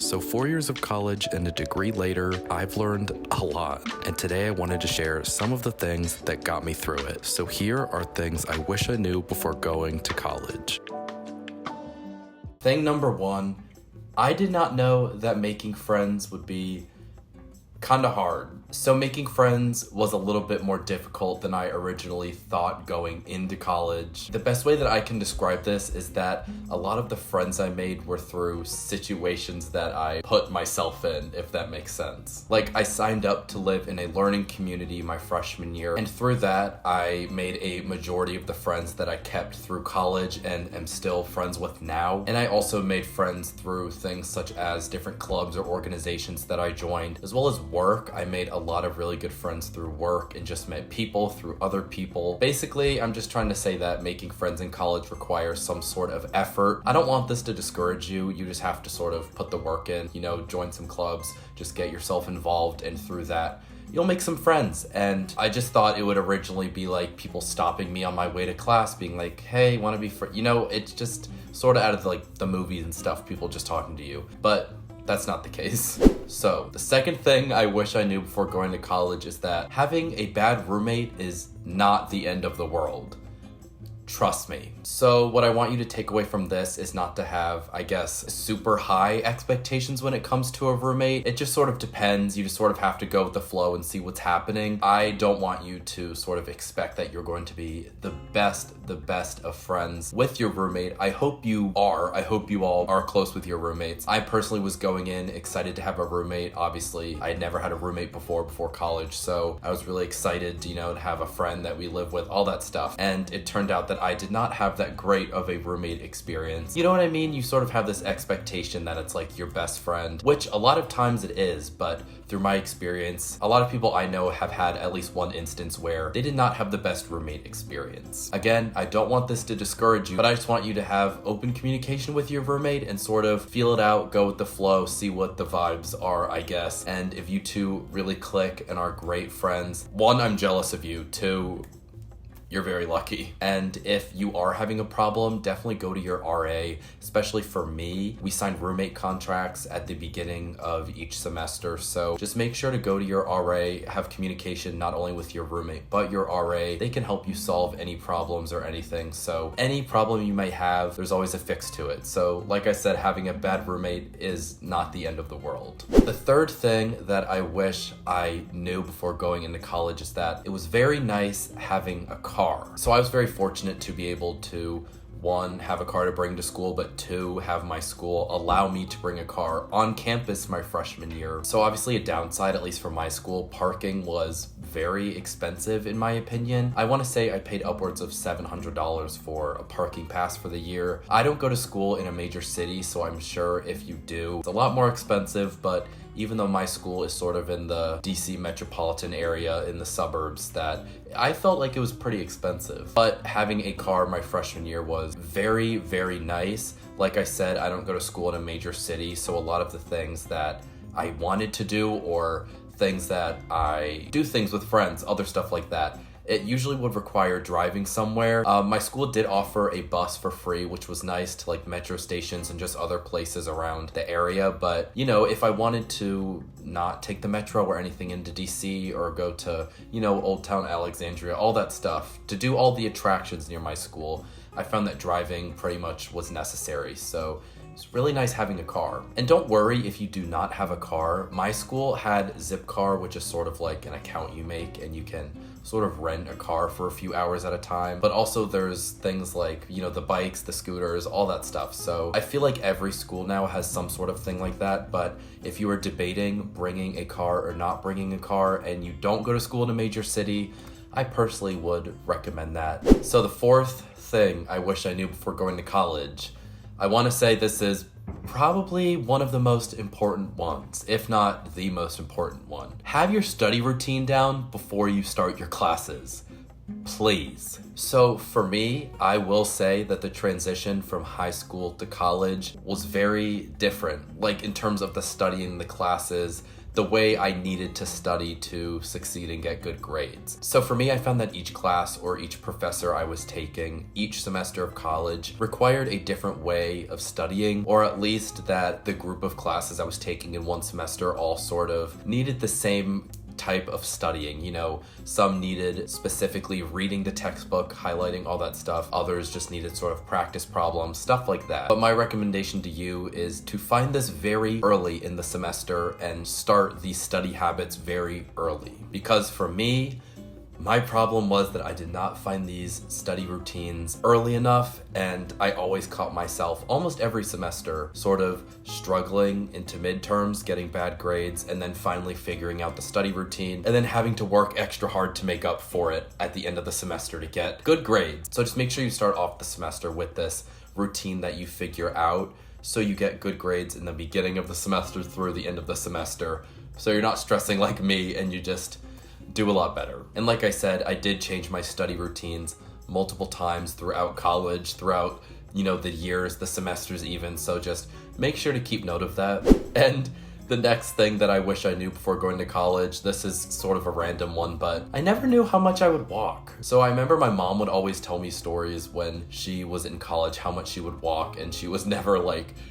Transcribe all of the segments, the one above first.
So 4 years of college and a degree later, I've learned a lot. And today I wanted to share some of the things that got me through it. So here are things I wish I knew before going to college. Thing number one, I did not know that making friends would be kind of hard. So making friends was a little bit more difficult than I originally thought going into college. The best way that I can describe this is that a lot of the friends I made were through situations that I put myself in, if that makes sense. Like, I signed up to live in a learning community my freshman year, and through that, I made a majority of the friends that I kept through college and am still friends with now. And I also made friends through things such as different clubs or organizations that I joined, as well as work. I made a lot of really good friends through work and just met people through other people. Basically, I'm just trying to say that making friends in college requires some sort of effort. I don't want this to discourage you. You just have to sort of put the work in, join some clubs, just get yourself involved, and through that, you'll make some friends. And I just thought it would originally be like people stopping me on my way to class being like, hey, want to be friends? It's just sort of out of the movies and stuff, people just talking to you. But that's not the case. So, the second thing I wish I knew before going to college is that having a bad roommate is not the end of the world. Trust me. So what I want you to take away from this is not to have, super high expectations when it comes to a roommate. It just sort of depends. You just sort of have to go with the flow and see what's happening. I don't want you to sort of expect that you're going to be the best of friends with your roommate. I hope you are. I hope you all are close with your roommates. I personally was going in excited to have a roommate. Obviously, I had never had a roommate before college, so I was really excited, to have a friend that we live with, all that stuff. And it turned out that I did not have that great of a roommate experience. You know what I mean? You sort of have this expectation that it's like your best friend, which a lot of times it is, but through my experience, a lot of people I know have had at least one instance where they did not have the best roommate experience. Again, I don't want this to discourage you, but I just want you to have open communication with your roommate and sort of feel it out, go with the flow, see what the vibes are, I guess. And if you two really click and are great friends, one, I'm jealous of you. Two, you're very lucky. And if you are having a problem, definitely go to your RA. Especially for me, we signed roommate contracts at the beginning of each semester. So just make sure to go to your RA, have communication not only with your roommate, but your RA. They can help you solve any problems or anything. So any problem you may have, there's always a fix to it. So like I said, having a bad roommate is not the end of the world. The third thing that I wish I knew before going into college is that it was very nice having a car. So I was very fortunate to be able to, one, have a car to bring to school, but two, have my school allow me to bring a car on campus my freshman year. So obviously a downside, at least for my school, parking was very expensive in my opinion. I want to say I paid upwards of $700 for a parking pass for the year. I don't go to school in a major city, so I'm sure if you do, it's a lot more expensive, but even though my school is sort of in the DC metropolitan area in the suburbs, that I felt like it was pretty expensive. But having a car my freshman year was very, very nice. Like I said, I don't go to school in a major city, so a lot of the things that I wanted to do or things that I do things with friends, other stuff like that, it usually would require driving somewhere. My school did offer a bus for free, which was nice to metro stations and just other places around the area. But, if I wanted to not take the metro or anything into DC or go to, Old Town Alexandria, all that stuff, to do all the attractions near my school, I found that driving pretty much was necessary. So it's really nice having a car. And don't worry if you do not have a car. My school had Zipcar, which is sort of like an account you make and you can sort of rent a car for a few hours at a time. But also there's things like, the bikes, the scooters, all that stuff. So I feel like every school now has some sort of thing like that. But if you are debating bringing a car or not bringing a car and you don't go to school in a major city, I personally would recommend that. So the fourth thing I wish I knew before going to college, I want to say this is probably one of the most important ones, if not the most important one. Have your study routine down before you start your classes. Please. So for me, I will say that the transition from high school to college was very different, in terms of the studying, the classes, the way I needed to study to succeed and get good grades. So for me, I found that each class or each professor I was taking, each semester of college, required a different way of studying, or at least that the group of classes I was taking in one semester all sort of needed the same type of studying. You know, some needed specifically reading the textbook, highlighting all that stuff. Others just needed sort of practice problems, stuff like that. But my recommendation to you is to find this very early in the semester and start these study habits very early. Because for me, my problem was that I did not find these study routines early enough, and I always caught myself almost every semester sort of struggling into midterms, getting bad grades, and then finally figuring out the study routine, and then having to work extra hard to make up for it at the end of the semester to get good grades. So just make sure you start off the semester with this routine that you figure out so you get good grades in the beginning of the semester through the end of the semester, so you're not stressing like me and you just do a lot better. And like I said, I did change my study routines multiple times throughout college, throughout, the years, the semesters even, so just make sure to keep note of that. And the next thing that I wish I knew before going to college, this is sort of a random one, but I never knew how much I would walk. So I remember my mom would always tell me stories when she was in college, how much she would walk, and she was never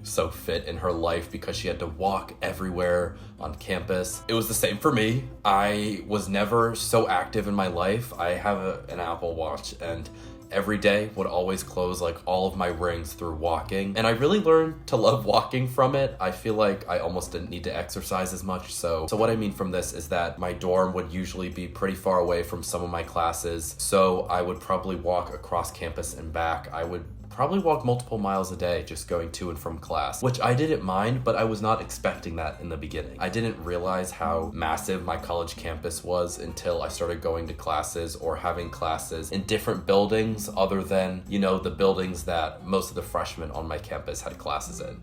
so fit in her life because she had to walk everywhere on campus. It was the same for me. I was never so active in my life. I have an Apple Watch, and every day would always close all of my rings through walking, and I really learned to love walking from it. I feel like I almost didn't need to exercise as much. So what I mean from this is that my dorm would usually be pretty far away from some of my classes, so I would probably walk across campus and back. I would probably walk multiple miles a day just going to and from class, which I didn't mind, but I was not expecting that in the beginning. I didn't realize how massive my college campus was until I started going to classes or having classes in different buildings other than, the buildings that most of the freshmen on my campus had classes in.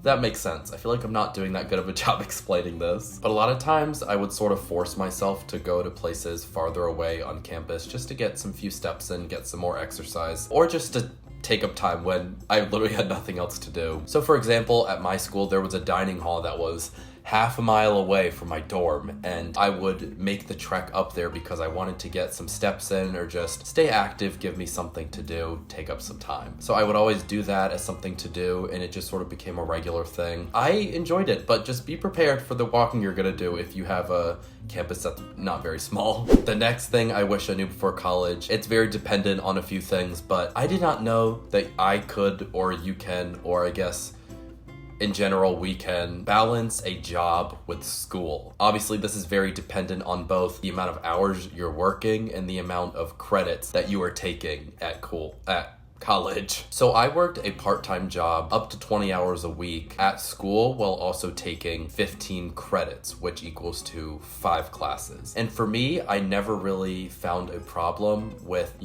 That makes sense. I feel like I'm not doing that good of a job explaining this. But a lot of times I would sort of force myself to go to places farther away on campus just to get some few steps in, get some more exercise, or just to take up time when I literally had nothing else to do. So for example, at my school, there was a dining hall that was half a mile away from my dorm, and I would make the trek up there because I wanted to get some steps in or just stay active, give me something to do, take up some time. So I would always do that as something to do, and it just sort of became a regular thing. I enjoyed it, but just be prepared for the walking you're gonna do if you have a campus that's not very small. The next thing I wish I knew before college, it's very dependent on a few things, but I did not know that I could, or you can, or I guess in general, we can balance a job with school. Obviously, this is very dependent on both the amount of hours you're working and the amount of credits that you are taking at college. So I worked a part-time job up to 20 hours a week at school while also taking 15 credits, which equals to 5 classes. And for me, I never really found a problem with,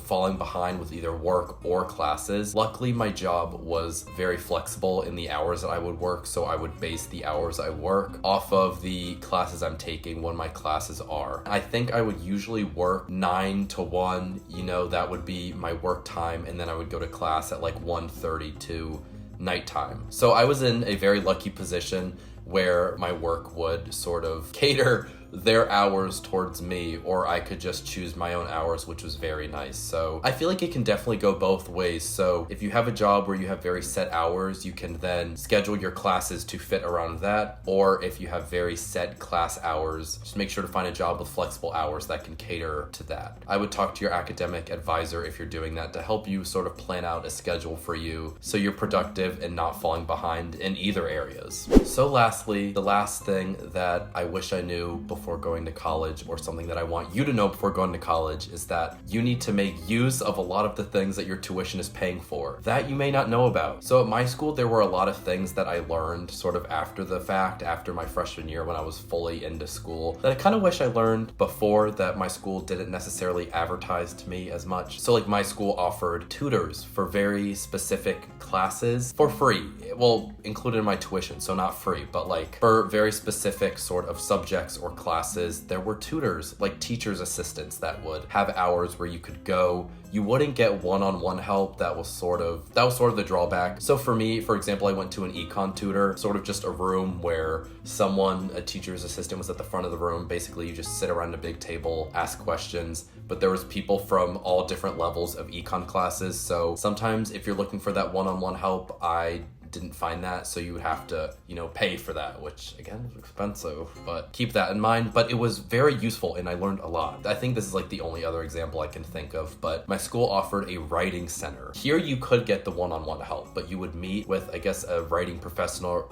falling behind with either work or classes. Luckily, my job was very flexible in the hours that I would work, so I would base the hours I work off of the classes I'm taking when my classes are. I think I would usually work 9 to 1, that would be my work time, and then I would go to class at 1:30 to nighttime. So I was in a very lucky position where my work would sort of cater their hours towards me, or I could just choose my own hours, which was very nice. So I feel like it can definitely go both ways. So if you have a job where you have very set hours, you can then schedule your classes to fit around that. Or if you have very set class hours, just make sure to find a job with flexible hours that can cater to that. I would talk to your academic advisor if you're doing that to help you sort of plan out a schedule for you so you're productive and not falling behind in either areas. So lastly, the last thing that I wish I knew before going to college, or something that I want you to know before going to college, is that you need to make use of a lot of the things that your tuition is paying for that you may not know about. So at my school, there were a lot of things that I learned sort of after the fact, after my freshman year when I was fully into school, that I kind of wish I learned before, that my school didn't necessarily advertise to me as much. So my school offered tutors for very specific classes for free. Well, included in my tuition, so not free, but but like for very specific sort of subjects or classes, there were tutors, like teacher's assistants that would have hours where you could go. You wouldn't get one-on-one help. That was sort of the drawback. So for me, for example, I went to an econ tutor, sort of just a room where a teacher's assistant was at the front of the room. Basically, you just sit around a big table, ask questions, but there was people from all different levels of econ classes. So sometimes if you're looking for that one-on-one help, I didn't find that, so you would have to, pay for that, which again is expensive, but keep that in mind. But it was very useful and I learned a lot. I think this is like the only other example I can think of, but my school offered a writing center. Here you could get the one-on-one help, but you would meet with, I guess, a writing professional,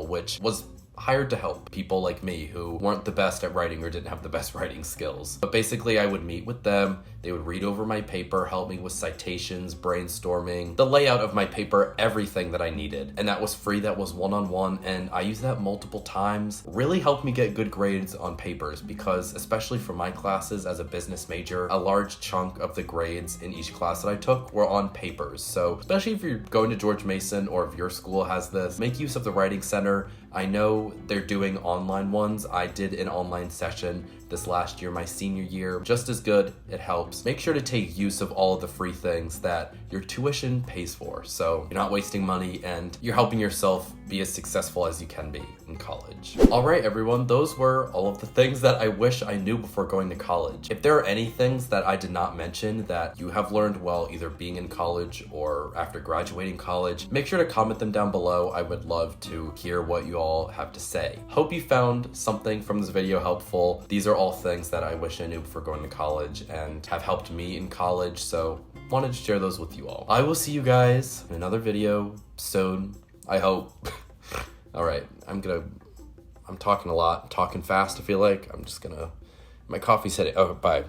which was hired to help people like me who weren't the best at writing or didn't have the best writing skills. But basically I would meet with them, they would read over my paper, help me with citations, brainstorming, the layout of my paper, everything that I needed. And that was free, that was one-on-one, and I used that multiple times. Really helped me get good grades on papers because, especially for my classes as a business major, a large chunk of the grades in each class that I took were on papers. So especially if you're going to George Mason or if your school has this, make use of the Writing Center. I know they're doing online ones. I did an online session this last year, my senior year. Just as good, it helps. Make sure to take use of all of the free things that your tuition pays for. So you're not wasting money and you're helping yourself be as successful as you can be in college. All right, everyone, those were all of the things that I wish I knew before going to college. If there are any things that I did not mention that you have learned while either being in college or after graduating college, make sure to comment them down below. I would love to hear what you all have to say. Hope you found something from this video helpful. These are all things that I wish I knew before going to college and have helped me in college, so wanted to share those with you all. I will see you guys in another video soon, I hope. All right, I'm talking a lot, talking fast, I feel like. My coffee's hitting. Oh, bye.